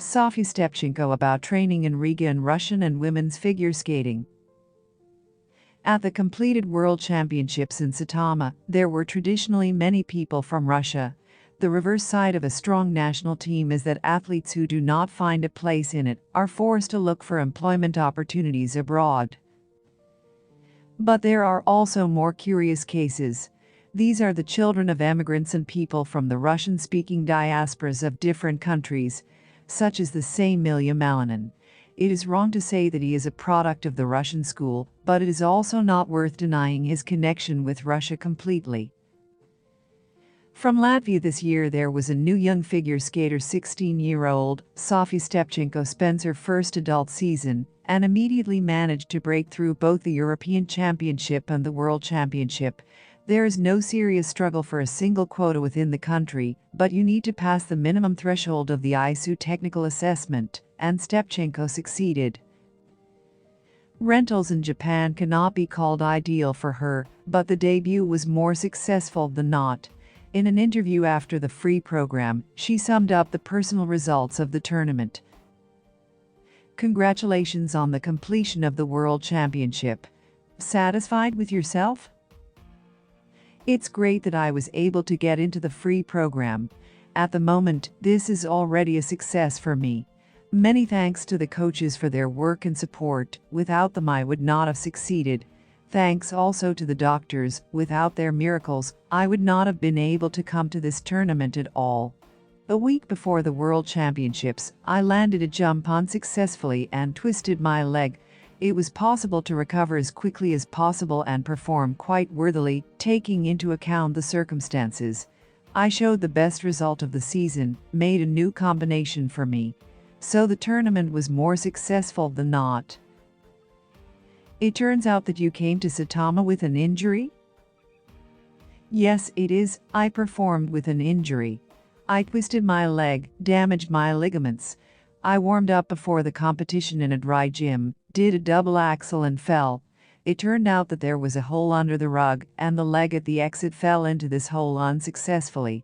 Sofja Stepčenko about training in Riga in Russian and women's figure skating. At the completed World Championships in Saitama, there were traditionally many people from Russia. The reverse side of a strong national team is that athletes who do not find a place in it are forced to look for employment opportunities abroad. But there are also more curious cases. These are the children of emigrants and people from the Russian-speaking diasporas of different countries, such as the same Milya Malinin. It is wrong to say that he is a product of the Russian school, but it is also not worth denying his connection with Russia completely. From Latvia this year there was a new young figure skater 16-year-old, Sofja Stepčenko spends her first adult season, and immediately managed to break through both the European Championship and the World Championship. There is no serious struggle for a single quota within the country, but you need to pass the minimum threshold of the ISU technical assessment, and Stepčenko succeeded. Rentals in Japan cannot be called ideal for her, but the debut was more successful than not. In an interview after the free program, she summed up the personal results of the tournament. Congratulations on the completion of the World Championship. Satisfied with yourself? It's great that I was able to get into the free program. At the moment, this is already a success for me. Many thanks to the coaches for their work and support. Without them I would not have succeeded. Thanks also to the doctors. Without their miracles, I would not have been able to come to this tournament at all. A week before the World Championships, I landed a jump unsuccessfully and twisted my leg. It was possible to recover as quickly as possible and perform quite worthily, taking into account the circumstances. I showed the best result of the season, made a new combination for me. So the tournament was more successful than not. It turns out that you came to Saitama with an injury? Yes, it is. I performed with an injury. I twisted my leg, damaged my ligaments. I warmed up before the competition in a dry gym, did a double axel and fell. It turned out that there was a hole under the rug, and the leg at the exit fell into this hole unsuccessfully.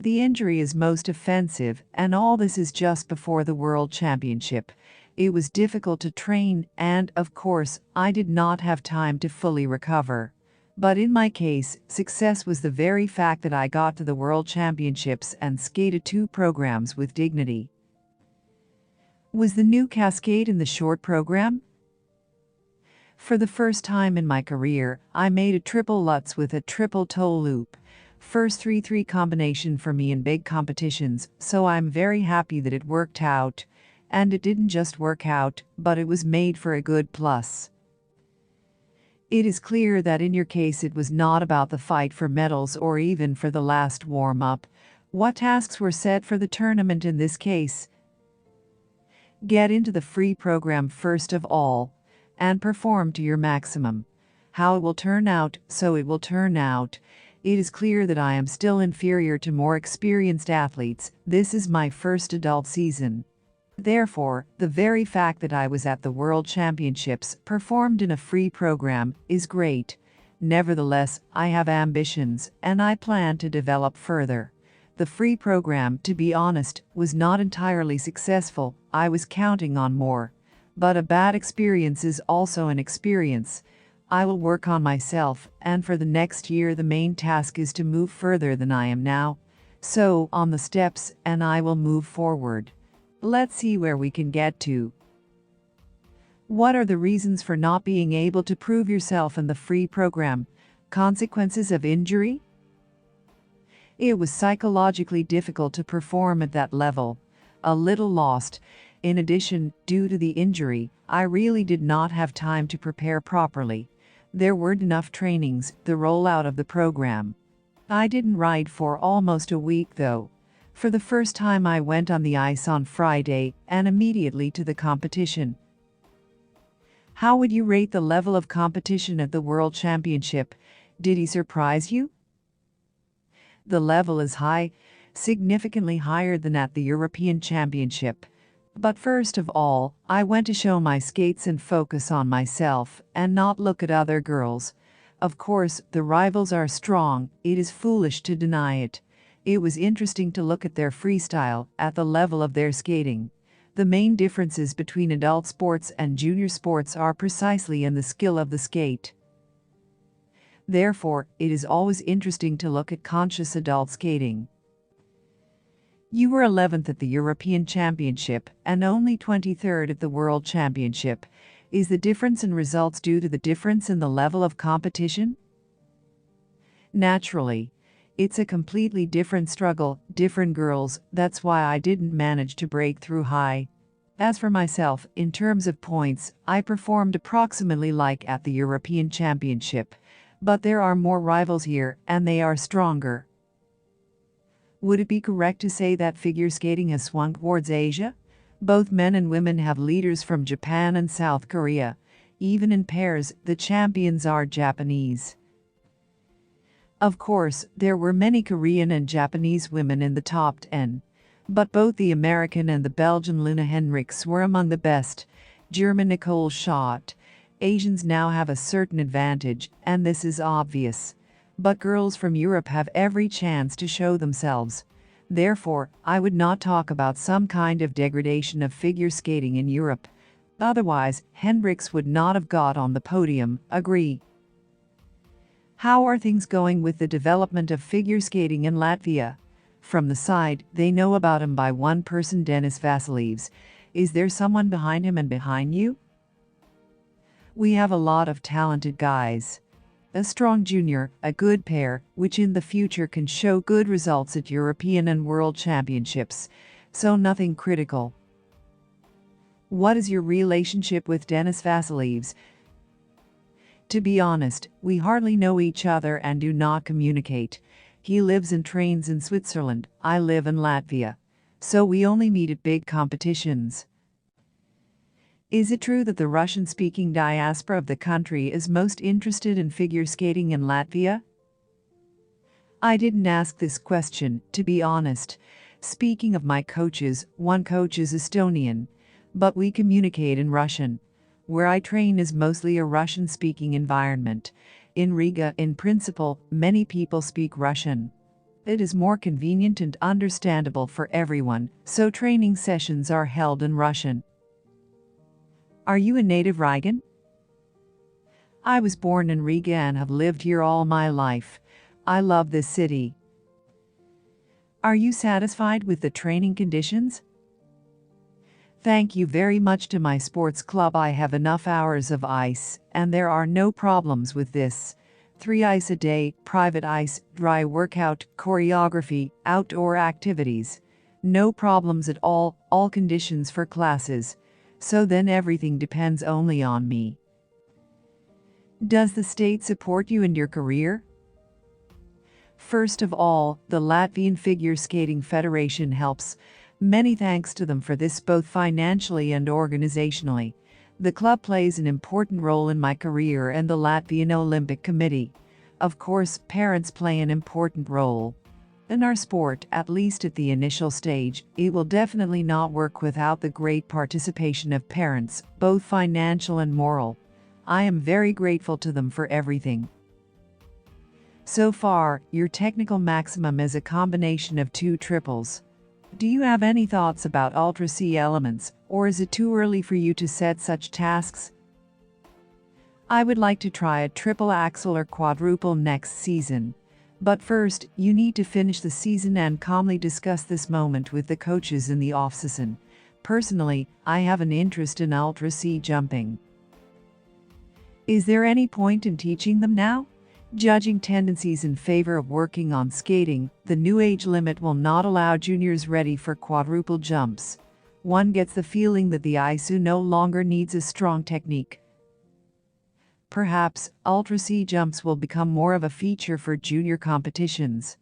The injury is most offensive, and all this is just before the World Championship. It was difficult to train, and, of course, I did not have time to fully recover. But in my case, success was the very fact that I got to the World Championships and skated 2 programs with dignity. Was the new cascade in the short program? For the first time in my career, I made a triple Lutz with a triple toe loop. First 3-3 combination for me in big competitions, so I'm very happy that it worked out. And it didn't just work out, but it was made for a good plus. It is clear that in your case it was not about the fight for medals or even for the last warm-up. What tasks were set for the tournament in this case? Get into the free program first of all, and perform to your maximum. How it will turn out, so it will turn out. It is clear that I am still inferior to more experienced athletes. This is my first adult season. Therefore, the very fact that I was at the World Championships, performed in a free program, is great. Nevertheless, I have ambitions, and I plan to develop further. The free program, to be honest, was not entirely successful. I was counting on more. But a bad experience is also an experience. I will work on myself, and for the next year the main task is to move further than I am now. So, on the steps, and I will move forward. Let's see where we can get to. What are the reasons for not being able to prove yourself in the free program? Consequences of injury? It was psychologically difficult to perform at that level. A little lost. In addition, due to the injury, I really did not have time to prepare properly. There weren't enough trainings, the rollout of the program. I didn't ride for almost a week though. For the first time I went on the ice on Friday, and immediately to the competition. How would you rate the level of competition at the World Championship? Did he surprise you? The level is high, significantly higher than at the European Championship. But first of all, I went to show my skates and focus on myself, and not look at other girls. Of course, the rivals are strong, it is foolish to deny it. It was interesting to look at their freestyle, at the level of their skating. The main differences between adult sports and junior sports are precisely in the skill of the skate. Therefore, it is always interesting to look at conscious adult skating. You were 11th at the European Championship and only 23rd at the World Championship. Is the difference in results due to the difference in the level of competition? Naturally. It's a completely different struggle, different girls, that's why I didn't manage to break through high. As for myself, in terms of points, I performed approximately like at the European Championship. But there are more rivals here, and they are stronger. Would it be correct to say that figure skating has swung towards Asia? Both men and women have leaders from Japan and South Korea. Even in pairs, the champions are Japanese. Of course, there were many Korean and Japanese women in the top 10. But both the American and the Belgian Luna Henriks were among the best. German Nicole Schott. Asians now have a certain advantage, and this is obvious. But girls from Europe have every chance to show themselves. Therefore, I would not talk about some kind of degradation of figure skating in Europe. Otherwise, Henriks would not have got on the podium, agree. How are things going with the development of figure skating in Latvia? From the side, they know about him by one person, Denis Vasiljevs. Is there someone behind him and behind you? We have a lot of talented guys. A strong junior, a good pair, which in the future can show good results at European and World Championships. So nothing critical. What is your relationship with Denis Vasiljevs? To be honest, we hardly know each other and do not communicate. He lives and trains in Switzerland, I live in Latvia. So we only meet at big competitions. Is it true that the Russian-speaking diaspora of the country is most interested in figure skating in Latvia? I didn't ask this question, to be honest. Speaking of my coaches, one coach is Estonian, but we communicate in Russian. Where I train is mostly a Russian-speaking environment. In Riga, in principle, many people speak Russian. It is more convenient and understandable for everyone, so training sessions are held in Russian. Are you a native Rigan? I was born in Riga and have lived here all my life. I love this city. Are you satisfied with the training conditions? Thank you very much to my sports club. I have enough hours of ice, and there are no problems with this. 3 ice a day, private ice, dry workout, choreography, outdoor activities. No problems at all conditions for classes. So then everything depends only on me. Does the state support you in your career? First of all, the Latvian Figure Skating Federation helps. Many thanks to them for this, both financially and organizationally. The club plays an important role in my career and the Latvian Olympic Committee. Of course, parents play an important role. In our sport, at least at the initial stage, it will definitely not work without the great participation of parents, both financial and moral. I am very grateful to them for everything. So far, your technical maximum is a combination of 2 triples. Do you have any thoughts about Ultra C elements, or is it too early for you to set such tasks? I would like to try a triple axel or quadruple next season. But first, you need to finish the season and calmly discuss this moment with the coaches in the off-season. Personally, I have an interest in Ultra C jumping. Is there any point in teaching them now? Judging tendencies in favor of working on skating, the new age limit will not allow juniors ready for quadruple jumps. One gets the feeling that the ISU no longer needs a strong technique. Perhaps, Ultra C jumps will become more of a feature for junior competitions.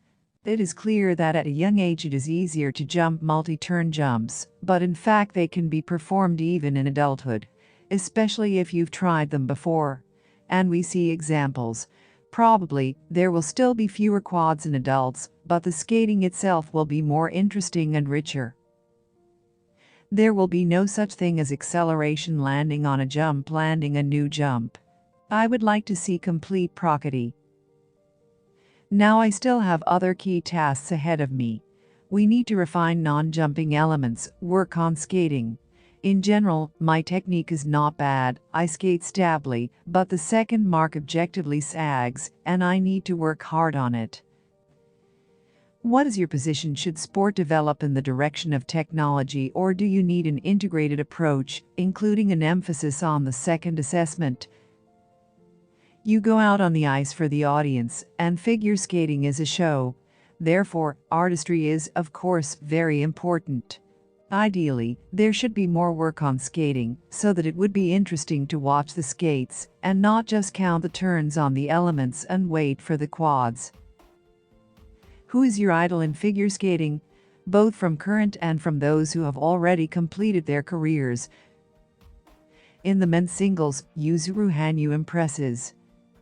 It is clear that at a young age it is easier to jump multi-turn jumps, but in fact they can be performed even in adulthood, especially if you've tried them before. And we see examples. Probably, there will still be fewer quads in adults, but the skating itself will be more interesting and richer. There will be no such thing as acceleration landing on a jump, landing a new jump. I would like to see complete property. Now I still have other key tasks ahead of me. We need to refine non-jumping elements, work on skating, In general, my technique is not bad, I skate stably, but the second mark objectively sags, and I need to work hard on it. What is your position? Should sport develop in the direction of technology, or do you need an integrated approach, including an emphasis on the second assessment? You go out on the ice for the audience, and figure skating is a show. Therefore, artistry is, of course, very important. Ideally, there should be more work on skating, so that it would be interesting to watch the skates, and not just count the turns on the elements and wait for the quads. Who is your idol in figure skating, both from current and from those who have already completed their careers? In the men's singles, Yuzuru Hanyu impresses,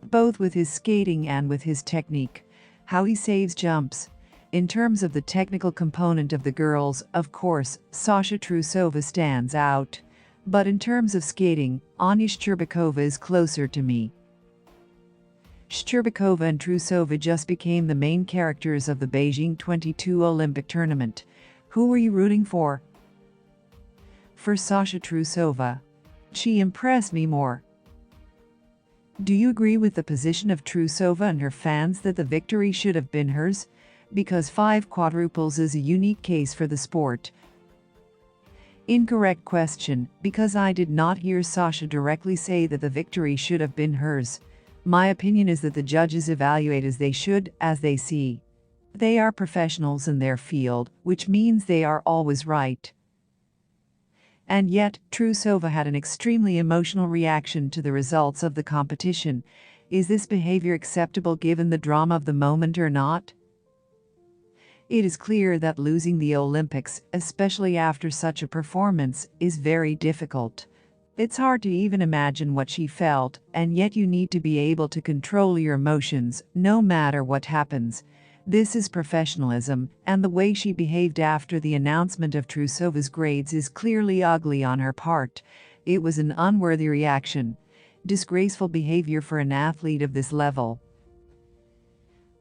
both with his skating and with his technique, how he saves jumps. In terms of the technical component of the girls, of course, Sofja Trusova stands out. But in terms of skating, Anya Shcherbakova is closer to me. Shcherbakova and Trusova just became the main characters of the Beijing 22 Olympic tournament. Who were you rooting for? For Sofja Trusova. She impressed me more. Do you agree with the position of Trusova and her fans that the victory should have been hers? Because 5 quadruples is a unique case for the sport. Incorrect question, because I did not hear Sofja directly say that the victory should have been hers. My opinion is that the judges evaluate as they should, as they see. They are professionals in their field, which means they are always right. And yet, Trusova had an extremely emotional reaction to the results of the competition. Is this behavior acceptable given the drama of the moment or not? It is clear that losing the Olympics, especially after such a performance, is very difficult. It's hard to even imagine what she felt, and yet you need to be able to control your emotions, no matter what happens. This is professionalism, and the way she behaved after the announcement of Trusova's grades is clearly ugly on her part. It was an unworthy reaction. Disgraceful behavior for an athlete of this level.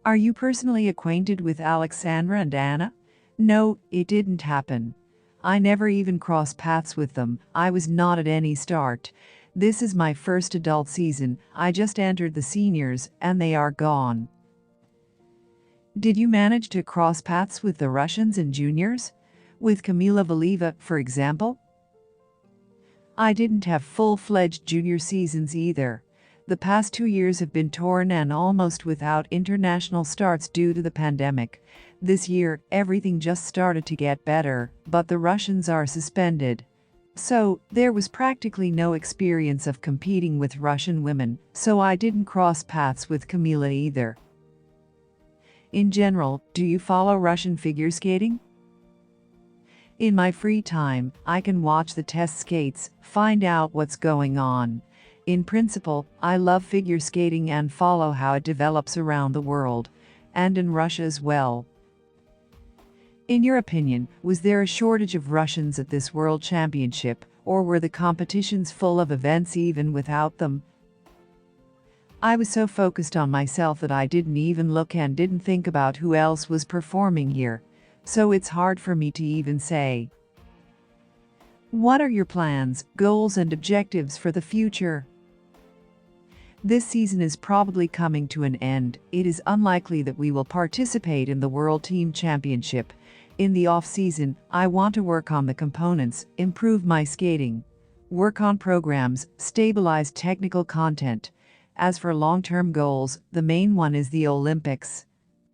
Are you personally acquainted with Alexandra and Anna? No, it didn't happen. I never even crossed paths with them. I was not at any start. This is my first adult season. I just entered the seniors, and they are gone. Did you manage to cross paths with the Russians in juniors? With Kamila Valieva, for example? I didn't have full-fledged junior seasons either. The past 2 years have been torn and almost without international starts due to the pandemic. This year, everything just started to get better, but the Russians are suspended. So, there was practically no experience of competing with Russian women, so I didn't cross paths with Kamila either. In general, do you follow Russian figure skating? In my free time, I can watch the test skates, find out what's going on. In principle, I love figure skating and follow how it develops around the world, and in Russia as well. In your opinion, was there a shortage of Russians at this World Championship, or were the competitions full of events even without them? I was so focused on myself that I didn't even look and didn't think about who else was performing here, so it's hard for me to even say. What are your plans, goals, and objectives for the future? This season is probably coming to an end. It is unlikely that we will participate in the World Team Championship. In the off-season, I want to work on the components, improve my skating, work on programs, stabilize technical content. As for long-term goals, the main one is the Olympics.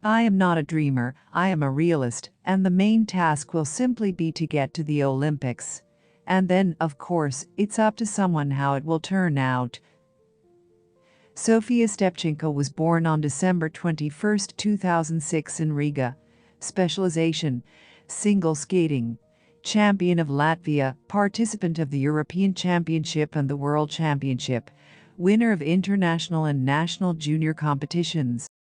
I am not a dreamer, I am a realist, and the main task will simply be to get to the Olympics. And then, of course, it's up to someone how it will turn out. Sofja Stepčenko was born on December 21, 2006 in Riga. Specialization: single skating. Champion of Latvia, participant of the European Championship and the World Championship. Winner of international and national junior competitions.